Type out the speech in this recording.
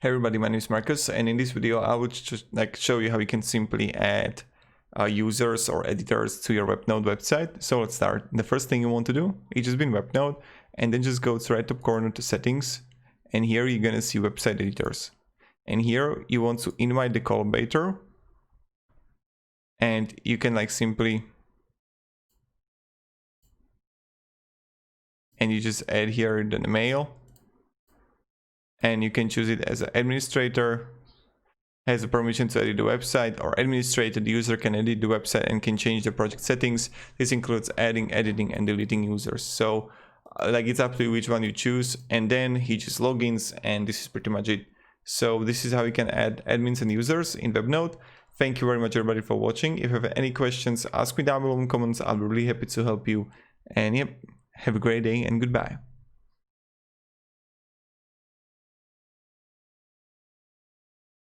Hey everybody, my name is Marcus, and in this video I would just show you how you can simply add users or editors to your Webnode website. So let's start. The first thing you want to do is just be in Webnode and then just go to the right top corner to settings, and here you're gonna see website editors. And here you want to invite the collaborator, and you can simply you just add here the mail, and you can choose it as an administrator, has a permission to edit the website, or administrator. The user can edit the website and can change the project settings. This includes adding, editing, and deleting users. So it's up to you which one you choose, and then he just logins, and this is pretty much it. So this is how you can add admins and users in Webnode. Thank you very much everybody for watching. If you have any questions, ask me down below in comments. I'll be really happy to help you. And yep, have a great day and goodbye.